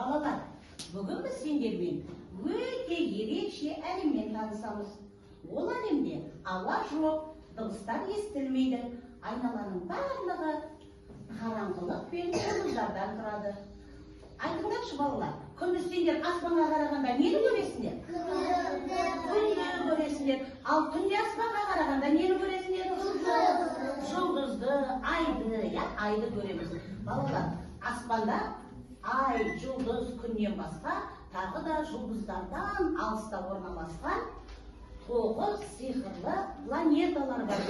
Балалар, бүгін біз сендермен өте ерекше әлеммен танысамыз. Ол әлемде ауа жоқ, дыбыстар естілмейді. Айналаның барлығы қараңғылық пен жұлдыздардан тұрады. Айтыңдаршы балалар, күндіз сендер аспанға қарағанда нені көресіңдер? Күнді көресіңдер. Ал түнде аспанға қарағанда нені көресіңдер? Жұлдызды, айды көреміз. Балалар, аспанда ай, жұлдыз, күннен басқа, тағы да жұлдыздардан алыста орналасқан 9 сиқырлы планеталар бар.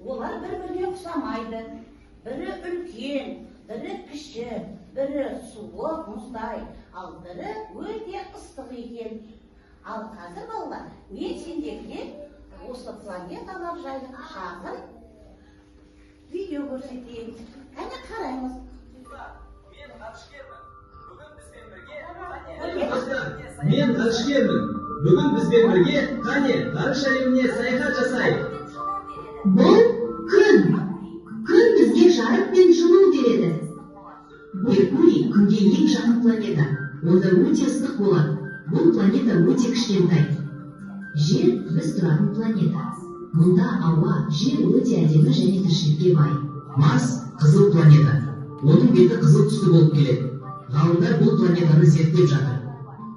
Олар бір-біріне ұқсамайды. Бірі үлкен, бірі кіші, бірі суық, мұздай, ал бірі өте ыстық екен. Ал қазір балалар, мен сендерге осы планеталар жайлы шағын видео көрсетейін. Қане қараймыз. Мен ғарышкермін. Бүгін бізбен бірге қане ғарыш әлеміне саяхат жасайық. Бұл күн. Күн бізге жарық пен жылу береді. Меркурий күнге ең жақын планета. Онда өте ыстық болады. Бұл планета өте кішкентай. Жер біз тұратын планета. Мұнда ауа, жер өте әдемі және тіршілікке бай. Марс қызыл планета. Оның беті қызыл түсті болып келеді. Ғалымдар бұл планетаны зерттеп жатыр.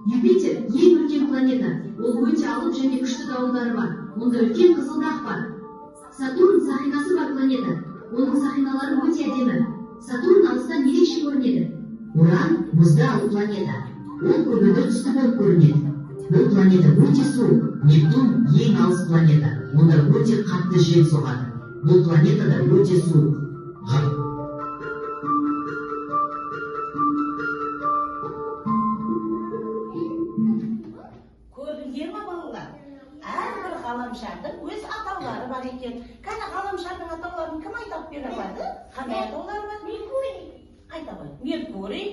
Юпитер ең үлкен планета. Ол өте алып және күшті дауылдары бар. Онда үлкен қызыл дақ бар. Сатурн сақинасы бар планета. Оның сақиналары өте әдемі. Сатурн алыстан ерекше көрінеді. Уран мұзда алып планета. Ол көгілдір түсті болып көрінеді. Бұл планета өте суық. Нептун ең алыс планета. Онда өте қатты жел соғады. Бұл планетада өте суық. Көрдіңдер ме балалар? Әрбір ғаламшардың өз атаулары бар екен. Қане ғаламшардың атауларын кім айтып бере алады? Қандай атаулары бар? Меркурий. Айта қой. Меркурий.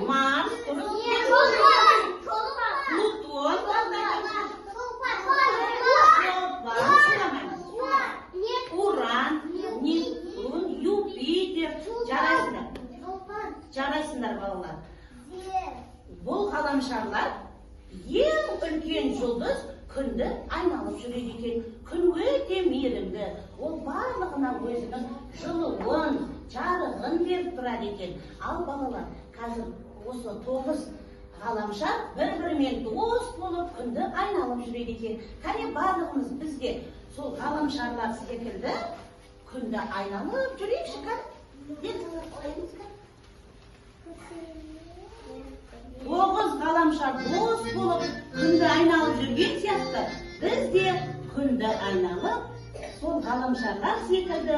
Марс, Уран, Нептун, Юпитер. Жарайсыңдар балалар. Бұл ғаламшарлар ең үлкен жұлдыз күнді айналып жүреді екен. Күн өте мейірімді. Ол барлығына өзінің жылуын, жарығын беріп тұрады екен. Ал балалар, қазір осы 9 ғаламшар бір-бірімен дос болып күнді айналып жүреді екен. Қане барлығымыз бізде сол ғаламшарлар секілді күнді айналып жүрейікші, қане? 9 ғаламшар дос болып күнді айналып жүрген сияқты, біз де күнді айналып, сол ғаламшарлар секілді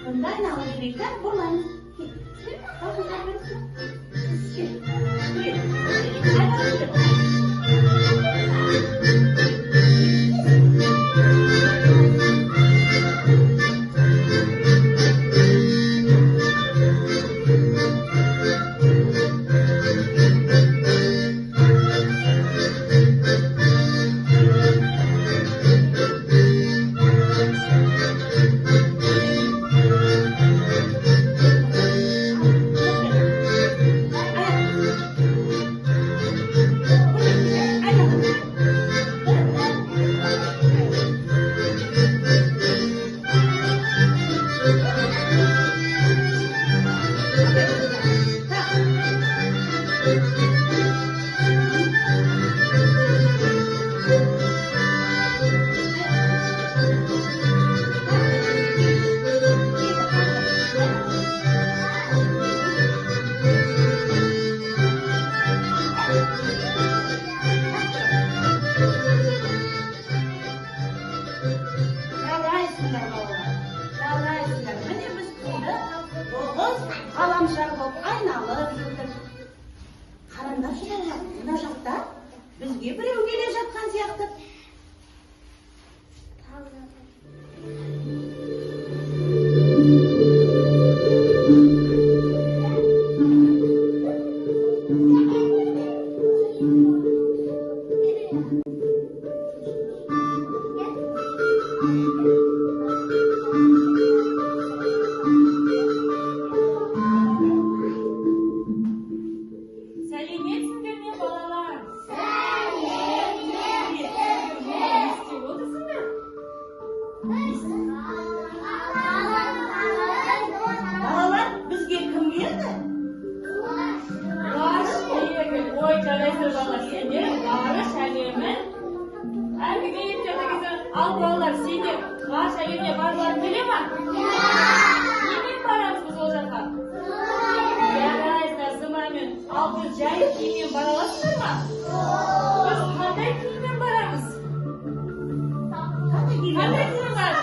күнді айналып жүрейік. Бұрылайын. Бізге біреу келе жатқан сияқты. Al balalar, seni Arşa yerine barbarın bile mi? Yemek paramız biz o zaman. Yaraysa zımamen, al biz jayıp kiyimden baralasın mı? Biz qanday kiyimden baramız? Qanday kiyimden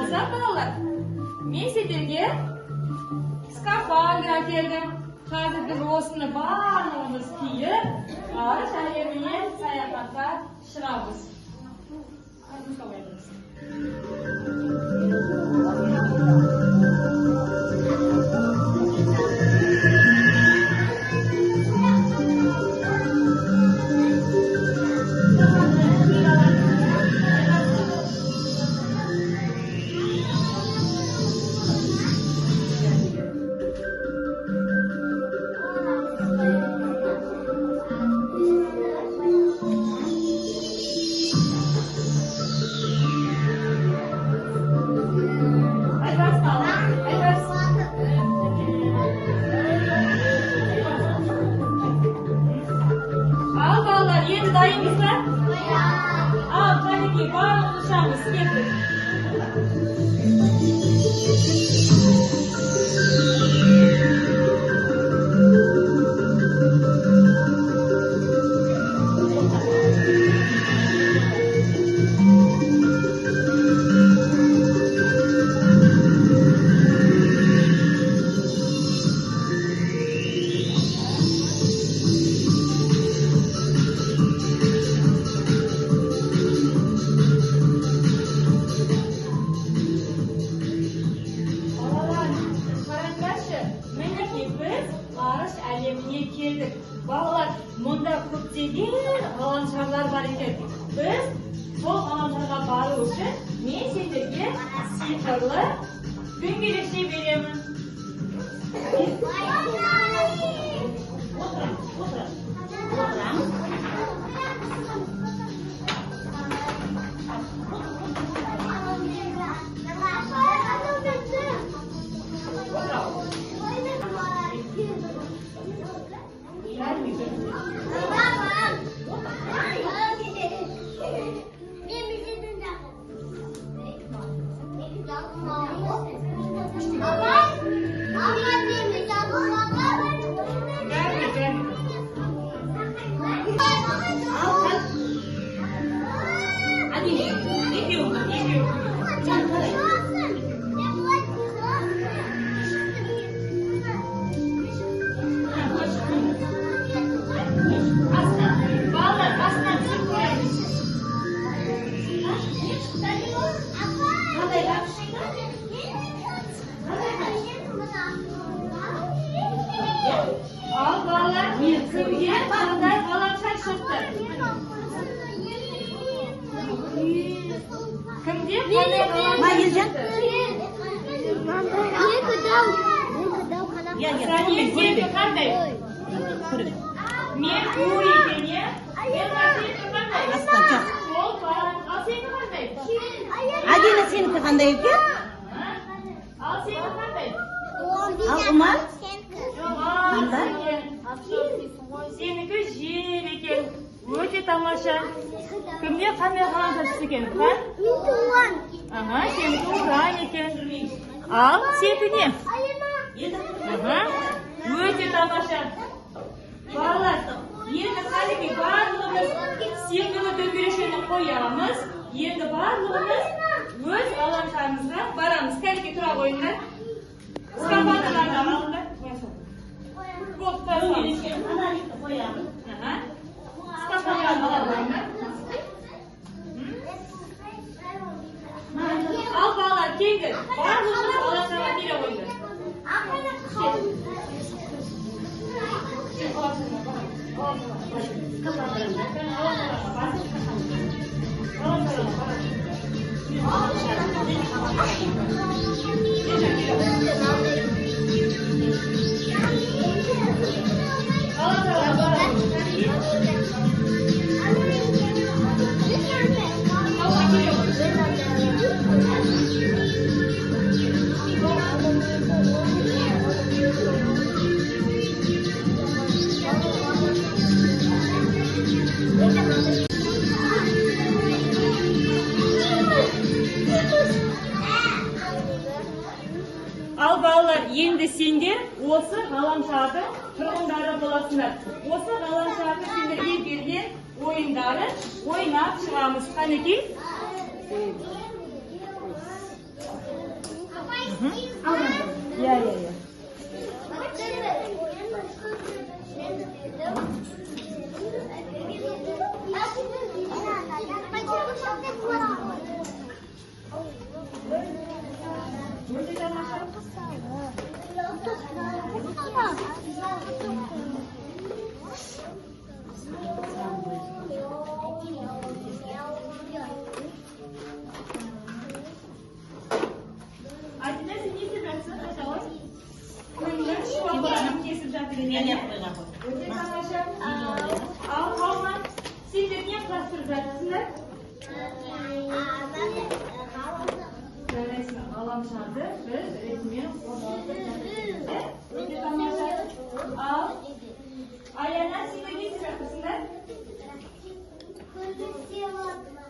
Ozan balalar, men sizlarga skafandr keldim. Hozirgi rostni barlig'imiz kiyib, Arish alyemiga sayohatga chiqamiz. Al balalar, endi dayımsizlar? Al, qaniki, barliq ushamiz, keldik. Balalar, munda ko'pchilik g'alamsharlar bor ekan. Biz sol g'alamsharga borish uchun men sizlarga sehrli do'ngalashni beraman. Adina seniki qanday ekan? Al seni qanday? Al Umar? Qanday? Seniki jil ekan. O'ta tomosha. Kimga qanday g'alamsharsiz ekan? Aha, seniki Uran ekan. Al setini. Aha. O'ta tomosha. Bolalar, endi haligi barlig'imiz sehrli do'ngalashni qo'yamiz. Endi barlig'imiz o'z g'alamsharimizga boramiz. Kalga tura qo'yinglar. Skafandralarni olinglar. Analikni qo'yamiz. Aha. Skafandralarni olinglar. Al bolalar, kelinglar. Barlig'imiz g'alamsharga bera qo'yinglar. сендер осы ғаламшардың тұрғындары боласыңдар. Осы ғаламшардың сендерге берген ойындары ойнап шығамыз. Қанекей? Иә. Айтында сен не істеп жатсың? Айта ғой. Көңілің шуағын кесіп жатыр. Мен yapmayacağım. Өте тамаша. Ал қалған сендер не құрастырып жатырсыңдар? Жарайсың, ғаламшарды біз ретімен орналастырып жатырсыңдар. Өте тамаша. Ал Аяна, сендер не істеп жатырсыңдар?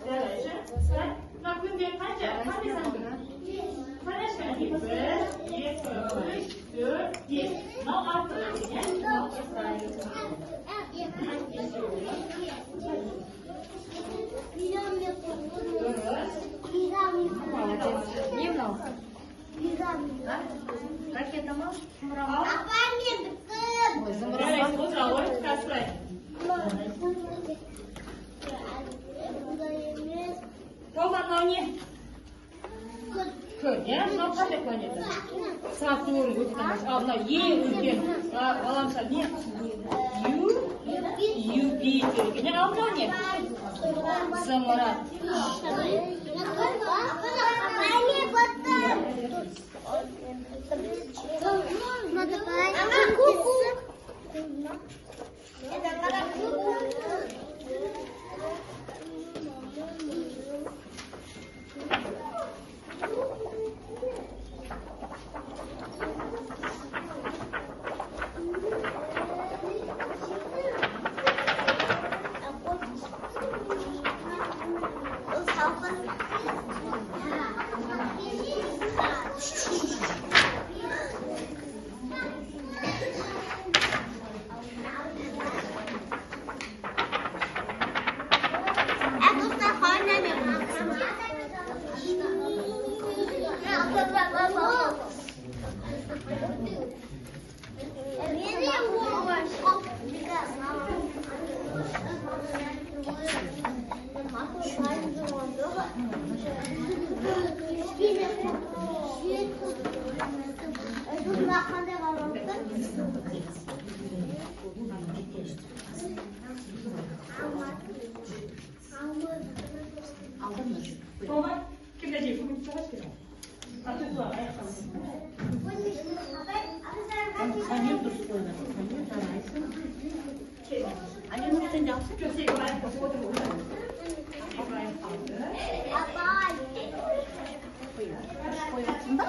Жарайшы. Мына күнде қанша? Қандай сан күн? Қанша? 1, 2, 3, 4, 5. Мынау алты екен, мынау не мынау? Ракета ма? Жарайсың, отыра ғой, сұрайын. Толған мынау не? Күн, иә? Мынау қандай планета? Сатурн, өте тамаша. Ал мынау ең үлкен ғаламшар не? Юпитер екен. Ал мынау не? Зымыран. Толған, кімде жейді? Бүгін сағаш керек. Атуға, аяқтан. Қанен дұрыс қойды. Қанен жарайсың. Анен өтен жақсы. Көсегі аяқтан отыру. Қойғатсың ба?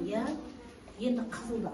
Иә, енді қызылда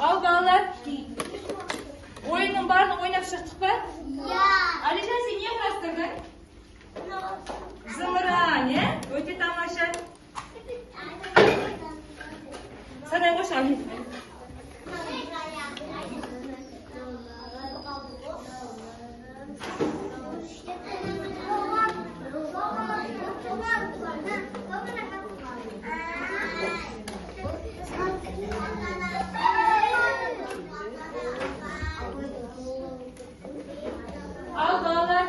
Ал балалар, ойынның барын ойнап шықтық па? Иә. Алиша, сен не құрастырдың? Мына Zımıran, öte tamaşa. Sana hoş abi. Al bağlar.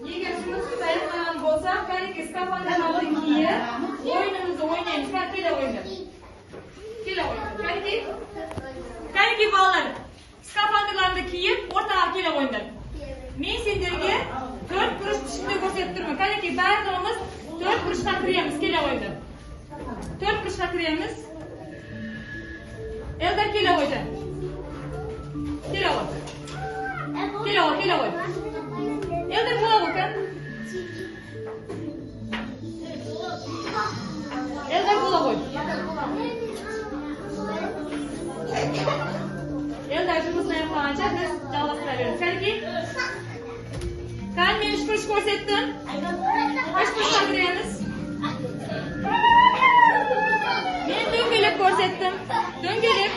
Yegersiniz ki dayanmayan bolsa, karikes kafandan alın kiye. Oyununuzu oynayın. Sen kele oynayın. Kele oynayın. Kariki bağlar. Skafandalarını kiyip ortağa kele oynayın. Men senderge 4 kuruş dışında gösterip Kariki bardığımız 4 kuruştan kırıyemiz. Kele oynayın. 4 kuruştan kırıyemiz. Eldar kele oynayın. Kele oynayın. Kele oynayın. Eldar buna bakın. Eldar buna koy. Eldar cümlesine yapılınca biz davasına Kariki. Kan men 3 kuruş görsettin. 3 kuruştan kırıyemiz. Men döngelip görsettim. Döngelip.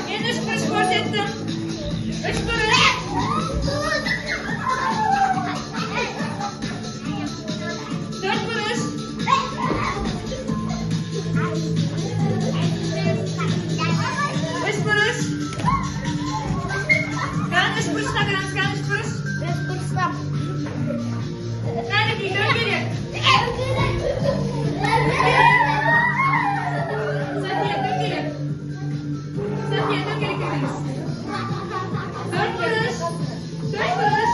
Ben 3 kuruş görsettim. 3 kuruş. 4 kuruş. 3 kuruş. Kan 3 kuruş takırız. Kan 3 kuruş. 5 kuruş tam. Kariki dön geri. Satya dön geri. Satya dön geri kırmızı. 4 kuruş. 4 kuruş.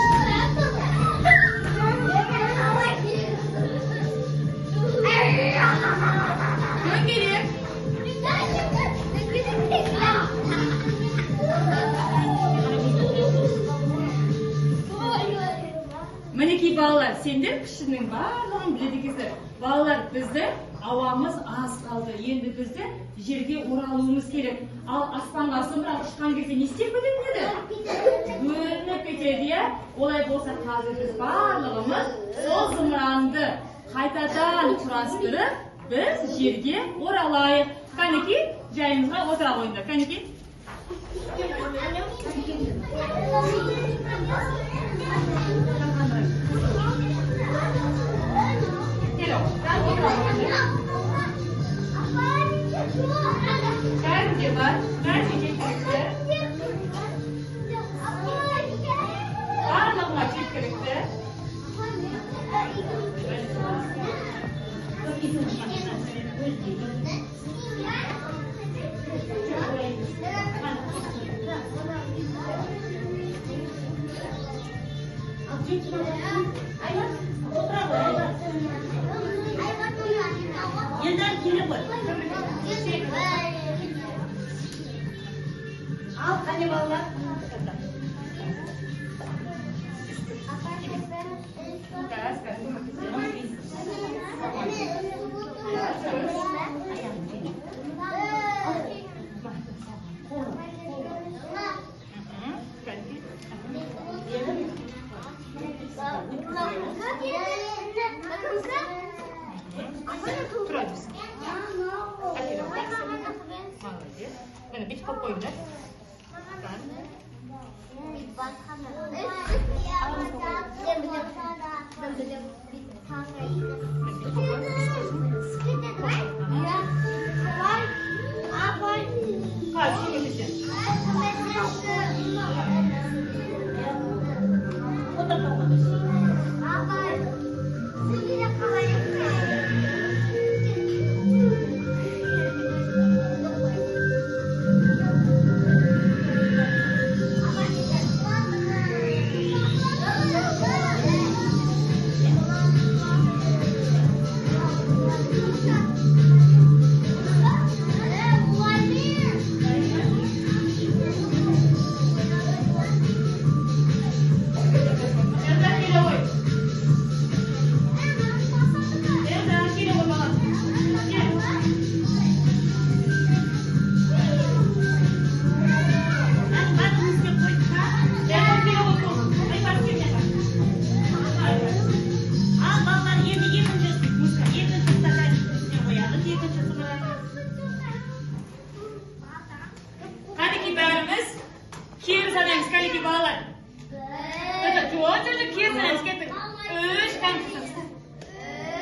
Dön geri. Maneki bağlar, senden kişinin bağlan biledikisi. Bağlar bizde avamız az kaldı. Endi bizde yerge oralımız gerek. Al aspanға asымырақ ұшқан кезде не істеп кететін еді? Бөлініп кетеді, иә? Олай болса қазір біз барлығымыз сол зымыранды қайтадан құрастырып, біз жерге оралайық. Қанеки, жайымызға отыра қойыңдар. Қанеки? Nerede var? Nerede getirikti? Bağırma getirikti. Yeniden kire koy. Al hani vallahi. Mana bitta qo'yib qo'yinglar.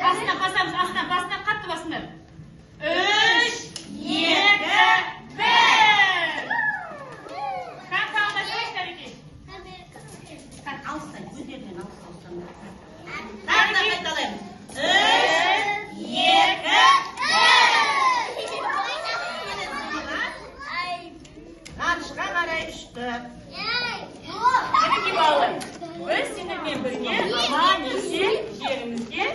Басына басамыз, астына қатты басыңдар. 3, 2, 1. Қантағында сөйлештер екен. Алыстан, өздерінен алыстан. Тағы да қайталаймыз. 3, 2, 1. Ғарышқа қарай ұшты. Мінекей балалар, біз сендермен бірге аман есен жерімізге